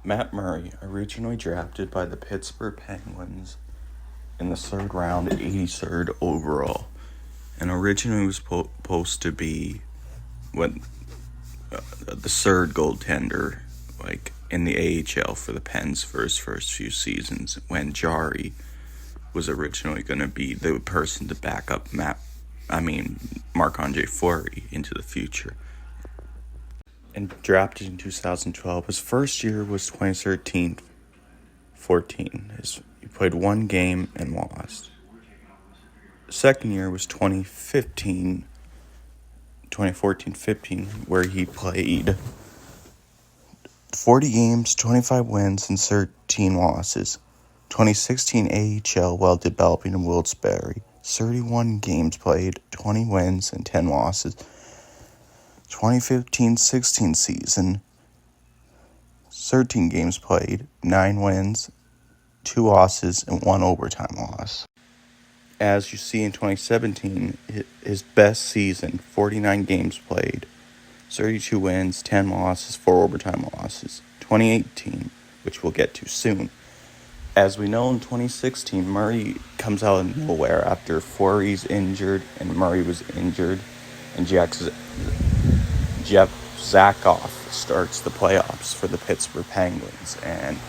Matt Murray, originally drafted by the Pittsburgh Penguins in the third round, 83rd overall, and originally was supposed to be when the third goaltender, like in the AHL for the Pens for his first few seasons, when Jari was originally going to be the person to back up Marc-Andre Fleury into the future. And drafted in 2012. His first year was 2013-14. He played one game and lost. The second year was 2014-15, where he played 40 games, 25 wins, and 13 losses. 2016 AHL while developing in Wilkes-Barre. 31 games played, 20 wins, and 10 losses. 2015-16 season, 13 games played, 9 wins, 2 losses, and 1 overtime loss. As you see in 2017, his best season, 49 games played, 32 wins, 10 losses, 4 overtime losses. 2018, which we'll get to soon. As we know, in 2016, Murray comes out of nowhere after Fleury's injured and Murray was injured, and Jeff Zakoff starts the playoffs for the Pittsburgh Penguins, and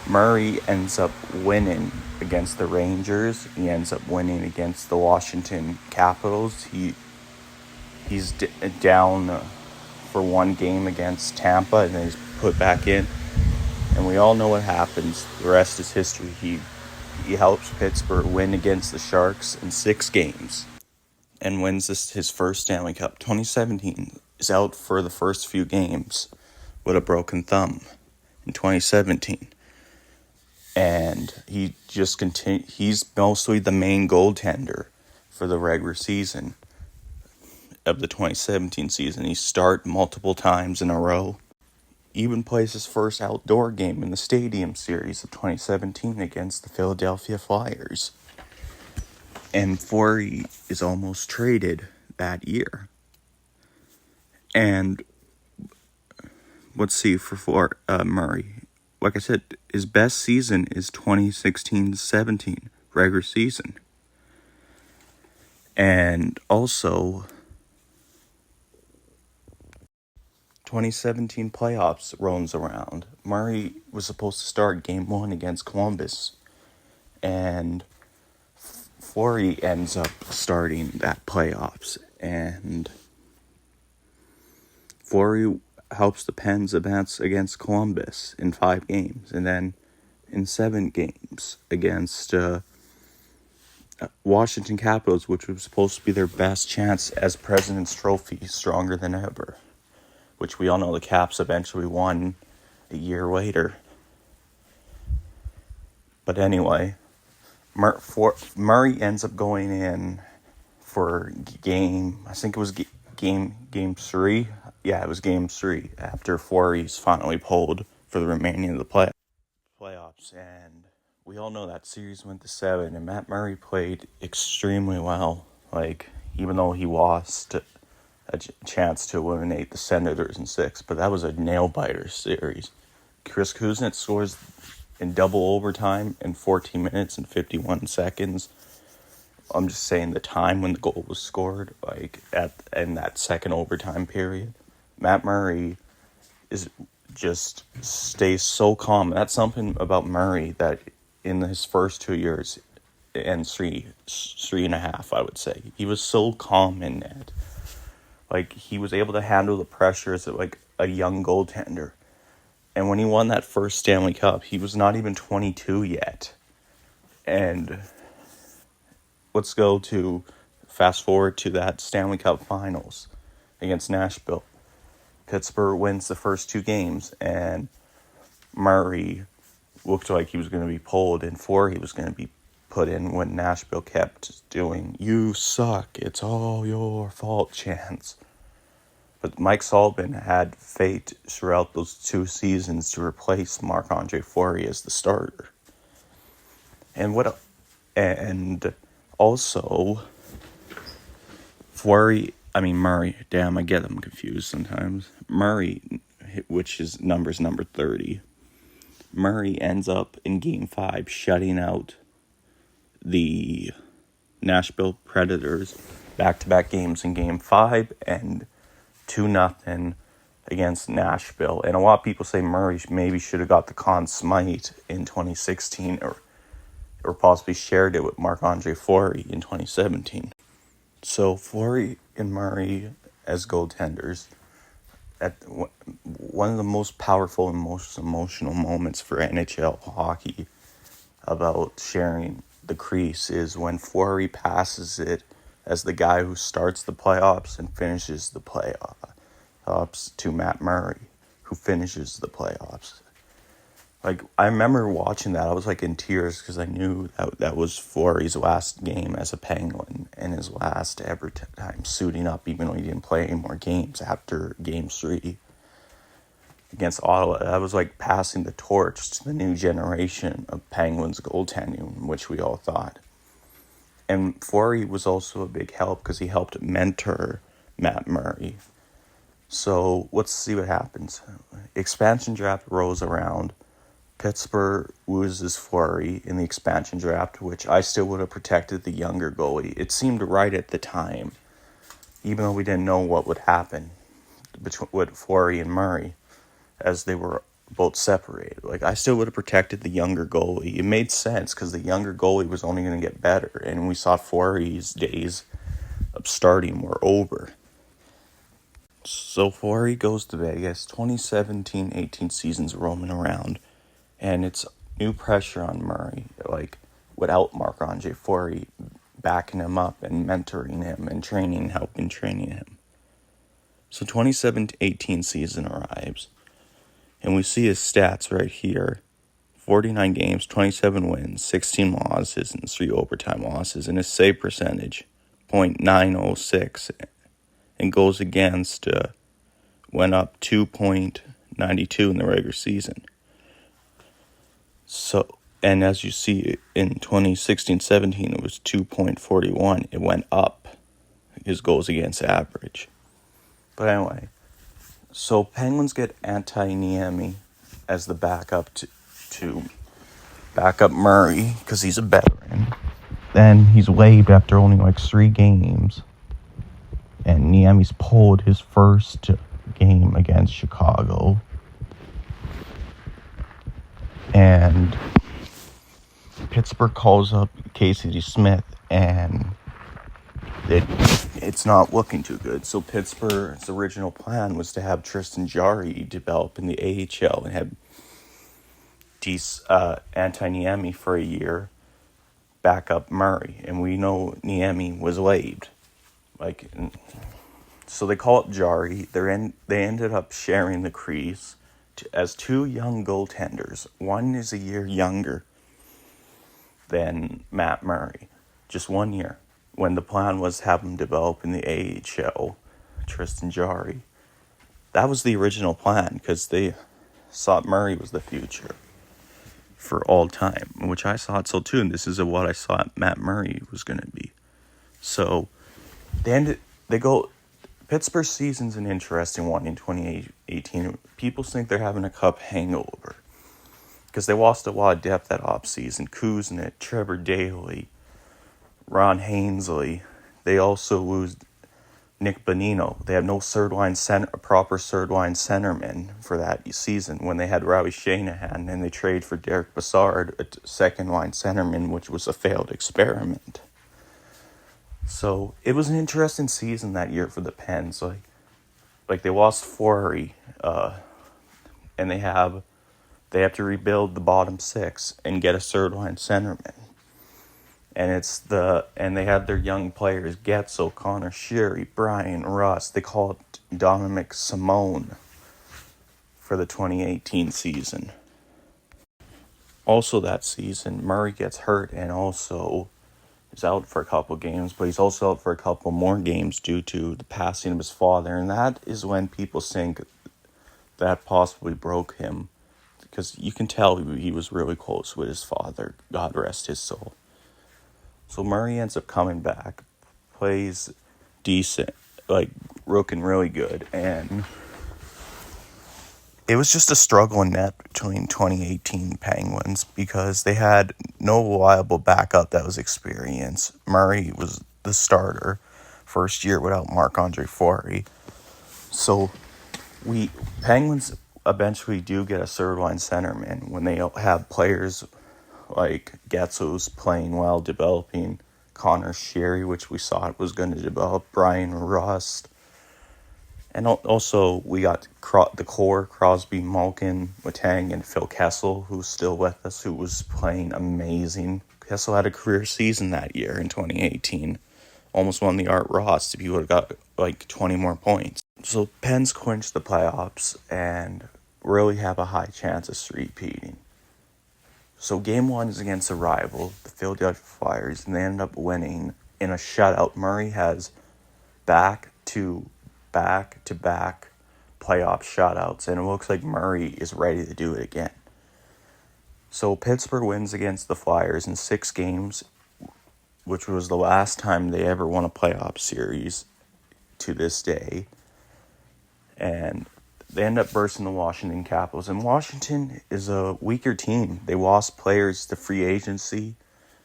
Murray ends up winning against the Rangers. He ends up winning against the Washington Capitals. He's down for one game against Tampa, and then he's put back in. And we all know what happens. The rest is history. He helps Pittsburgh win against the Sharks in 6 games and wins his first Stanley Cup. 2017 is out for the first few games with a broken thumb in 2017. And he just he's mostly the main goaltender for the regular season of the 2017 season. He started multiple times in a row. Even plays his first outdoor game in the Stadium Series of 2017 against the Philadelphia Flyers. And Fleury is almost traded that year. And let's see for Murray. Like I said, his best season is 2016-17 regular season. And also 2017 playoffs rolls around. Murray was supposed to start game 1 against Columbus, and Fleury ends up starting that playoffs, and Fleury helps the Pens advance against Columbus in 5 games, and then in 7 games against Washington Capitals, which was supposed to be their best chance as President's Trophy, stronger than ever, which we all know the Caps eventually won a year later. But anyway, Murray ends up going in for game 3. Yeah, it was game 3 after Fleury's finally pulled for the remaining of the playoffs. And we all know that series went to 7, and Matt Murray played extremely well. Like, even though he lost a chance to eliminate the Senators in 6, but that was a nail-biter series. Chris Kuznets scores in double overtime in 14 minutes and 51 seconds. I'm just saying the time when the goal was scored, like in that second overtime period. Matt Murray stays so calm. That's something about Murray that in his first 2 years and three and a half, I would say, he was so calm in net. Like, he was able to handle the pressures of, like, a young goaltender. And when he won that first Stanley Cup, he was not even 22 yet. And let's fast forward to that Stanley Cup Finals against Nashville. Pittsburgh wins the first 2 games, and Murray looked like he was going to be pulled, and Fleury was going to be put in when Nashville kept doing, "You suck, it's all your fault" chants. But Mike Sullivan had fate throughout those 2 seasons to replace Marc-Andre Fleury as the starter. And also Murray, I get them confused sometimes. Murray, which is number 30. Murray ends up in Game 5 shutting out the Nashville Predators back-to-back games in Game 5 and 2-0 against Nashville. And a lot of people say Murray maybe should have got the Conn Smythe in 2016 or possibly shared it with Marc-Andre Fleury in 2017. So Fleury and Murray as goaltenders at one of the most powerful and most emotional moments for NHL hockey about sharing the crease is when Fleury passes it as the guy who starts the playoffs and finishes the playoffs to Matt Murray, who finishes the playoffs. Like, I remember watching that. I was like in tears because I knew that was Fleury's last game as a Penguin and his last ever time suiting up, even though he didn't play any more games after Game 3 against Ottawa. That was like passing the torch to the new generation of Penguins goaltending, which we all thought. And Fleury was also a big help because he helped mentor Matt Murray. So let's see what happens. Expansion draft rolls around. Pittsburgh loses Fleury in the expansion draft, which I still would have protected the younger goalie. It seemed right at the time, even though we didn't know what would happen with Fleury and Murray as they were both separated. Like, I still would have protected the younger goalie. It made sense because the younger goalie was only going to get better, and we saw Fleury's days of starting were over. So Fleury goes to Vegas. 2017-18 season's roaming around. And it's new pressure on Murray, like, without Marc-Andre Fleury backing him up and mentoring him and helping training him. So 2017-18 season arrives, and we see his stats right here. 49 games, 27 wins, 16 losses, and 3 overtime losses, and his save percentage, .906, and goals against went up 2.92 in the regular season. So, and as you see in 2016-17, it was 2.41. It went up, his goals against average. But anyway, so Penguins get Niemi as the backup to back up Murray because he's a veteran. Then he's waived after only like 3 games. And Niemi's pulled his first game against Chicago. And Pittsburgh calls up Casey Smith, and it's not looking too good. So Pittsburgh's original plan was to have Tristan Jarry develop in the AHL and have Niemi for a year back up Murray. And we know Niemi was waived. So they call up Jarry. They ended up sharing the crease as 2 young goaltenders. One is a year younger than Matt Murray, just 1 year. When the plan was to have him develop in the AHL, Tristan Jarry. That was the original plan because they thought Murray was the future for all time, which I thought so too. And this is what I thought Matt Murray was going to be. So Pittsburgh season's an interesting one in 2018. People think they're having a cup hangover because they lost a lot of depth that offseason. Kuznets, Trevor Daley, Ron Hainsley. They also lose Nick Bonino. They have no proper third-line centerman for that season when they had Robbie Shanahan, and they trade for Derek Brassard, a second-line centerman, which was a failed experiment. So it was an interesting season that year for the Pens. Like they lost Fleury, and they have to rebuild the bottom 6 and get a third line centerman. And they had their young players: Getzel, Connor Sheary, Brian Russ. They call it Dominic Simone for the 2018 season. Also that season, Murray gets hurt and also is out for a couple games, but he's also out for a couple more games due to the passing of his father, and that is when people think that possibly broke him, because you can tell he was really close with his father, God rest his soul. So Murray ends up coming back, plays decent, looking really good, and it was just a struggle in net between 2018 Penguins because they had no viable backup that was experienced. Murray was the starter first year without Marc-Andre Fleury. So we Penguins eventually do get a third line centerman when they have players like Getzo's playing well, developing Connor Sherry, which we thought was going to develop, Brian Rust. And also, we got the core, Crosby, Malkin, Letang, and Phil Kessel, who's still with us, who was playing amazing. Kessel had a career season that year in 2018. Almost won the Art Ross if he would have got like 20 more points. So Pens clinched the playoffs and really have a high chance of repeating. So game 1 is against a rival, the Philadelphia Flyers, and they end up winning in a shutout. Murray has back-to-back playoff shutouts, and it looks like Murray is ready to do it again. So Pittsburgh wins against the Flyers in 6 games, which was the last time they ever won a playoff series to this day. And they end up bursting the Washington Capitals. And Washington is a weaker team. They lost players to free agency,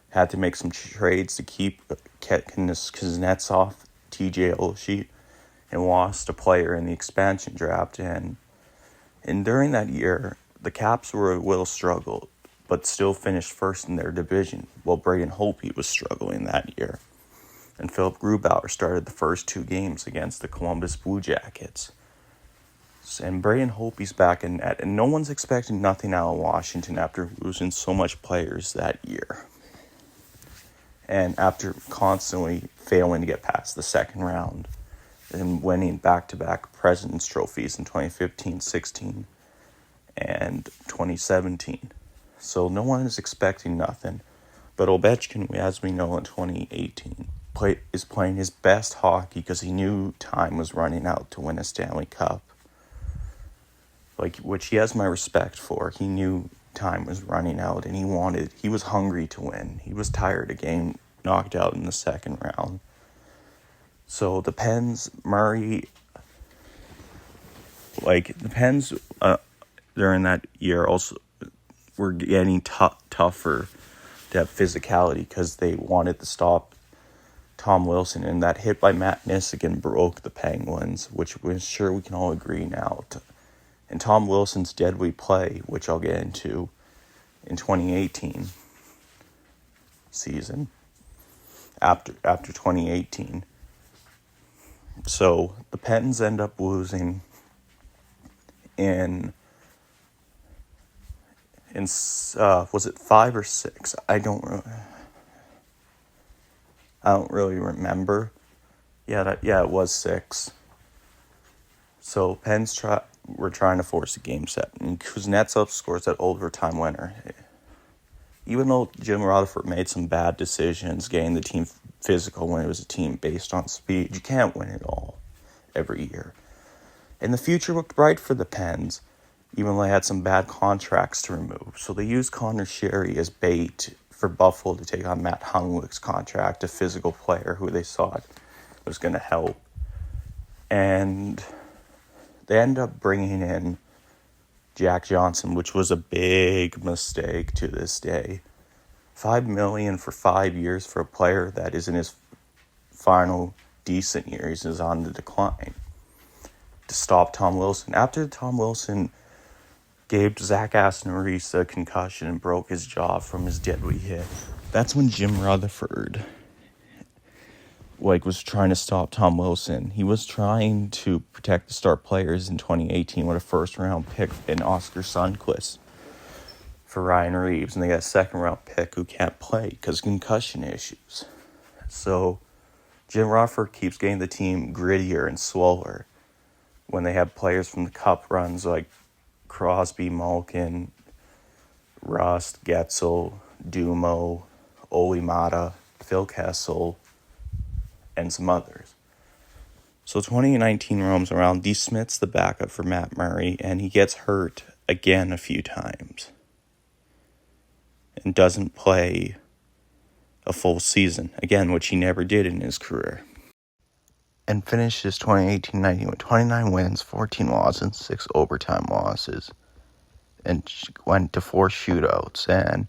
had to make some trades to keep Kuznetsov, TJ Oshie, and lost a player in the expansion draft. And during that year, the Caps were a little struggled, but still finished first in their division, while Braden Holtby was struggling that year. And Philip Grubauer started the first 2 games against the Columbus Blue Jackets. And Braden Holtby's back in net, and no one's expecting nothing out of Washington after losing so much players that year. And after constantly failing to get past the second round and winning back-to-back President's Trophies in 2015, 16, and 2017. So no one is expecting nothing. But Ovechkin, as we know in 2018, is playing his best hockey because he knew time was running out to win a Stanley Cup. Which he has my respect for. He knew time was running out and he was hungry to win. He was tired of getting knocked out in the second round. So the Pens, Murray, the Pens during that year also were getting tougher to have physicality because they wanted to stop Tom Wilson. And that hit by Matt Niskanen broke the Penguins, which we're sure we can all agree now. And Tom Wilson's deadly play, which I'll get into in 2018 season, after 2018. So the Pens end up losing in was it 5 or 6? I don't really remember. Yeah, it was 6. So Pens were trying to force a game set, and Kuznetsov scores that overtime winner. Even though Jim Rutherford made some bad decisions, getting the team physical when it was a team based on speed, you can't win it all every year. And the future looked bright for the Pens, even though they had some bad contracts to remove. So they used Connor Sherry as bait for Buffalo to take on Matt Hungwick's contract, a physical player who they thought was going to help. And they end up bringing in Jack Johnson, which was a big mistake to this day. $5 million for 5 years for a player that is in his final decent years is on the decline. To stop Tom Wilson. After Tom Wilson gave Zach Aston-Reese a concussion and broke his jaw from his deadly hit, that's when Jim Rutherford was trying to stop Tom Wilson. He was trying to protect the star players in 2018 with a first-round pick in Oscar Sundqvist for Ryan Reeves, and they got a second-round pick who can't play because of concussion issues. So Jim Rutherford keeps getting the team grittier and slower when they have players from the cup runs like Crosby, Malkin, Rust, Getzel, Dumo, Olimata, Phil Kessel, and some others. So 2019 roams around. D. Smith's the backup for Matt Murray, and he gets hurt again a few times and doesn't play a full season, again, which he never did in his career. and finished his 2018-19 with 29 wins, 14 losses, and 6 overtime losses, and went to 4 shootouts. And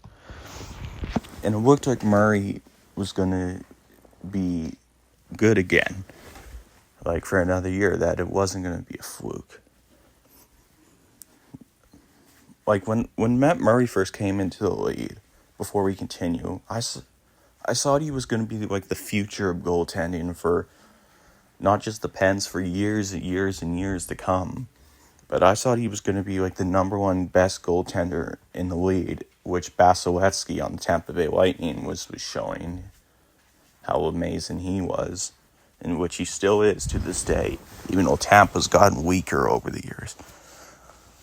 it looked like Murray was going to be good again, like for another year, that it wasn't going to be a fluke. Like when Matt Murray first came into the league, before we continue, I thought he was going to be like the future of goaltending for not just the Pens for years and years and years to come. But I thought he was going to be like the number one best goaltender in the league, which Vasilevsky on the Tampa Bay Lightning was showing how amazing he was, and which he still is to this day, even though Tampa's gotten weaker over the years.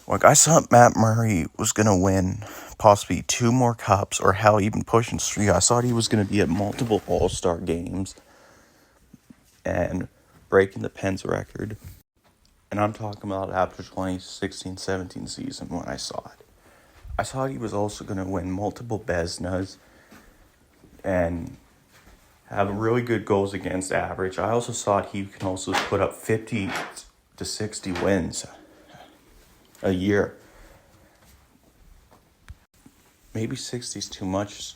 Like, I thought Matt Murray was going to win possibly 2 more cups, or hell, even pushing 3. I thought he was going to be at multiple All-Star games and breaking the Pens record. And I'm talking about after 2016-17 season when I saw it. I thought he was also going to win multiple Vezina's and have really good goals against average. I also thought he can also put up 50 to 60 wins a year. Maybe 60 is too much,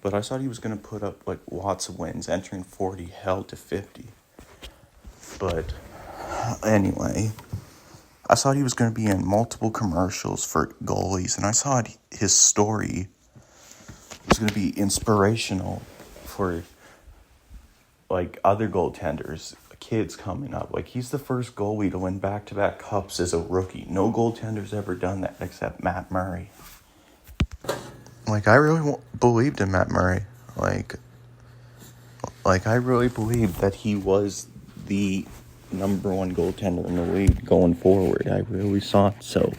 but I thought he was going to put up like lots of wins, entering 40, hell to 50. But anyway, I thought he was going to be in multiple commercials for goalies, and I thought his story was going to be inspirational for like other goaltenders, kids coming up. Like, he's the first goalie to win back-to-back cups as a rookie. No goaltender's ever done that except Matt Murray. Like, I really believed in Matt Murray. Like I really believed that he was the number one goaltender in the league going forward. I really thought so.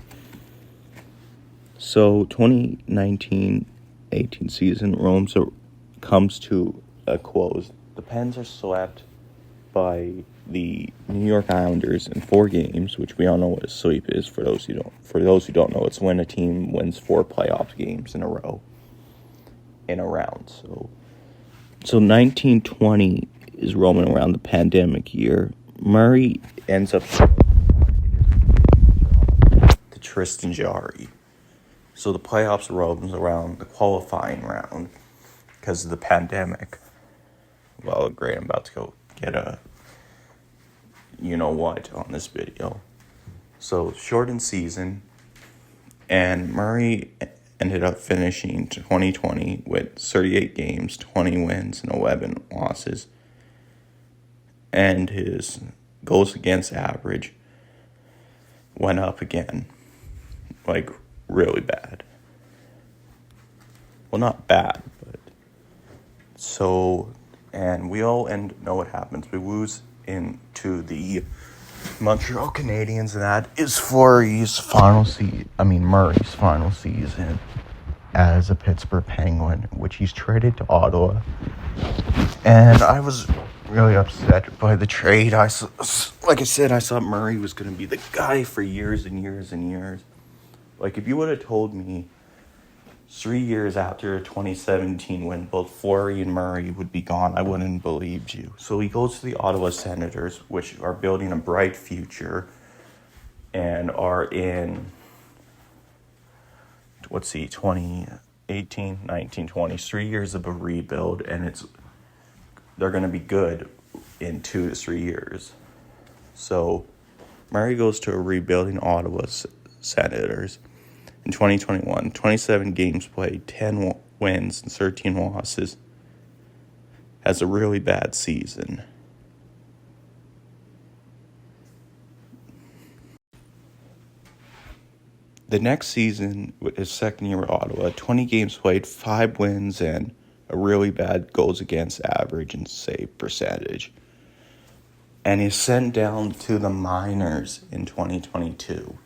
So 2019-18 season comes to a close. The Pens are swept by the New York Islanders in 4 games, which we all know what a sweep is. For those who don't know, it's when a team wins 4 playoff games in a row in a round. So 1920 is rolling around, the pandemic year. Murray ends up to Tristan Jarry. So the playoffs rolls around the qualifying round because of the pandemic. Well, great, I'm about to go get a you-know-what on this video. So, shortened season, and Murray ended up finishing 2020 with 38 games, 20 wins, and 11 losses. And his goals against average went up again, like, really bad. Well, not bad, but so... And we all know what happens. We lose into the Montreal Canadiens, and that is Murray's final season as a Pittsburgh Penguin, which he's traded to Ottawa. And I was really upset by the trade. Like I said, I thought Murray was going to be the guy for years and years and years. Like, if you would have told me 3 years after a 2017 when both Fleury and Murray would be gone, I wouldn't have believed you. So he goes to the Ottawa Senators, which are building a bright future and are in, 2018, 19, 20, 3 years of a rebuild, and they're going to be good in 2 to 3 years. So Murray goes to a rebuilding Ottawa Senators. In 2021, 27 games played, 10 wins and 13 losses. Has a really bad season. The next season, his second year at Ottawa, 20 games played, 5 wins, and a really bad goals against average and save percentage. And he's sent down to the minors in 2022.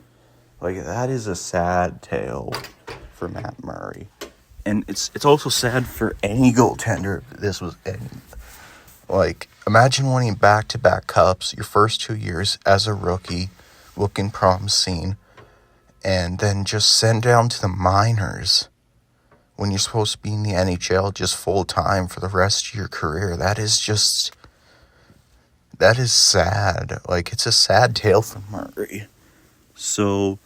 Like, that is a sad tale for Matt Murray. And it's also sad for any goaltender if this was any. Like, imagine winning back-to-back cups your first 2 years as a rookie, looking promising, and then just sent down to the minors when you're supposed to be in the NHL just full-time for the rest of your career. That is just that is sad. Like, it's a sad tale for Murray. So,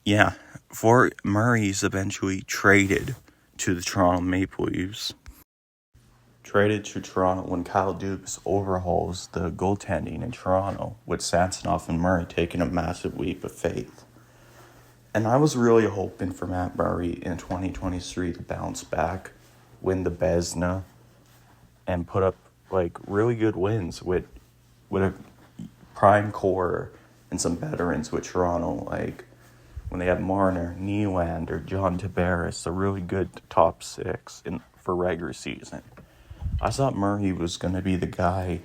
yeah, for Murray's eventually traded to the Toronto Maple Leafs. Traded to Toronto when Kyle Dubas overhauls the goaltending in Toronto, with Samsonov and Murray taking a massive leap of faith. And I was really hoping for Matt Murray in 2023 to bounce back, win the Vezina, and put up like really good wins with a prime core and some veterans with Toronto, like when they have Marner, Nylander, John Tavares, a really good top six for regular season. I thought Murray was going to be the guy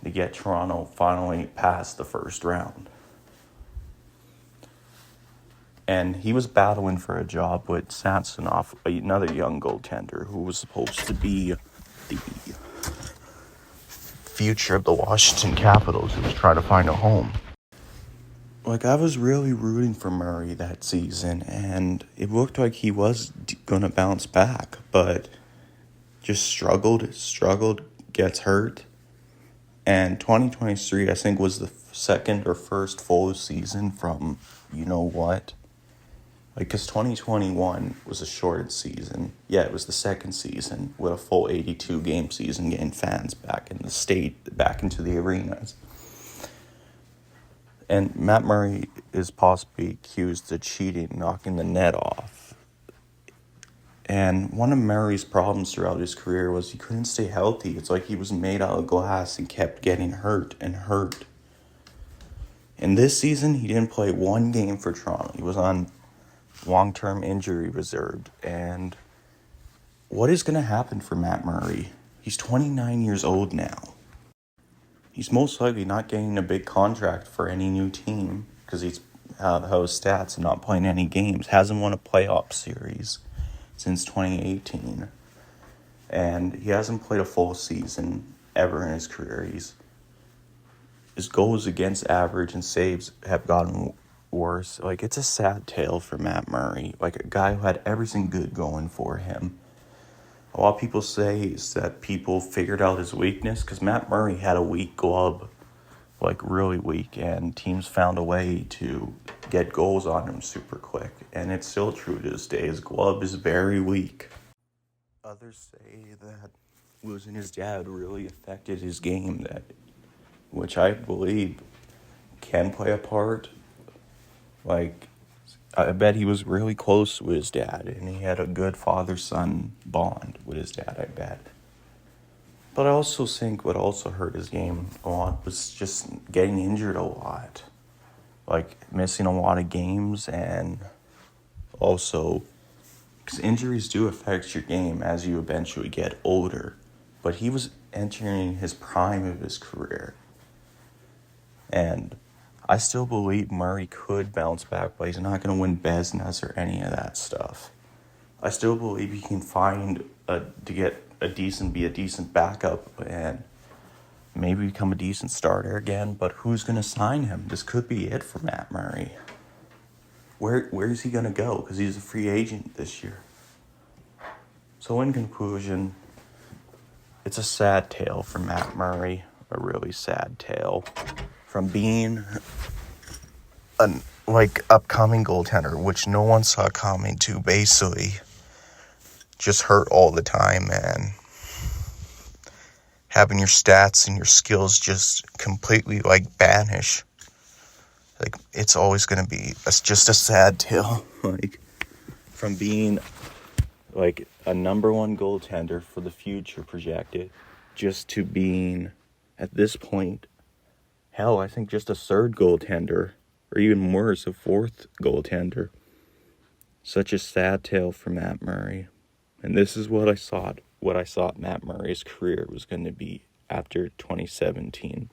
to get Toronto finally past the first round. And he was battling for a job with Samsonov, another young goaltender who was supposed to be the future of the Washington Capitals, who was trying to find a home. Like, I was really rooting for Murray that season, and it looked like he was going to bounce back, but just struggled, gets hurt. And 2023, I think, was the second or first full season from you-know-what. Like, because 2021 was a shortened season. Yeah, it was the second season with a full 82-game season, getting fans back in the state, back into the arenas. And Matt Murray is possibly accused of cheating, knocking the net off. And one of Murray's problems throughout his career was he couldn't stay healthy. It's like he was made out of glass and kept getting hurt and hurt. And this season, he didn't play one game for Toronto. He was on long-term injury reserved. And what is going to happen for Matt Murray? He's 29 years old now. He's most likely not getting a big contract for any new team because he's his stats and not playing any games. Hasn't won a playoff series since 2018. And he hasn't played a full season ever in his career. His goals against average and saves have gotten worse. Like, it's a sad tale for Matt Murray. Like, a guy who had everything good going for him. A lot of people say is that people figured out his weakness because Matt Murray had a weak glove, like really weak, and teams found a way to get goals on him super quick. And it's still true to this day. His glove is very weak. Others say that losing his dad really affected his game, which I believe can play a part. Like, I bet he was really close with his dad, and he had a good father-son bond with his dad, I bet. But I also think what also hurt his game a lot was just getting injured a lot. Like, missing a lot of games, and also, because injuries do affect your game as you eventually get older. But he was entering his prime of his career. And I still believe Murray could bounce back, but he's not going to win Vezinas or any of that stuff. I still believe he can be a decent backup and maybe become a decent starter again. But who's going to sign him? This could be it for Matt Murray. Where is he going to go? Because he's a free agent this year. So in conclusion, it's a sad tale for Matt Murray. A really sad tale. From being an upcoming goaltender, which no one saw coming, to basically just hurt all the time and having your stats and your skills just completely vanish. It's always going to be just a sad tale. From being a number one goaltender for the future projected, just to being at this point, hell, I think just a third goaltender, or even worse, a fourth goaltender. Such a sad tale for Matt Murray. And this is what I thought Matt Murray's career was going to be after 2017.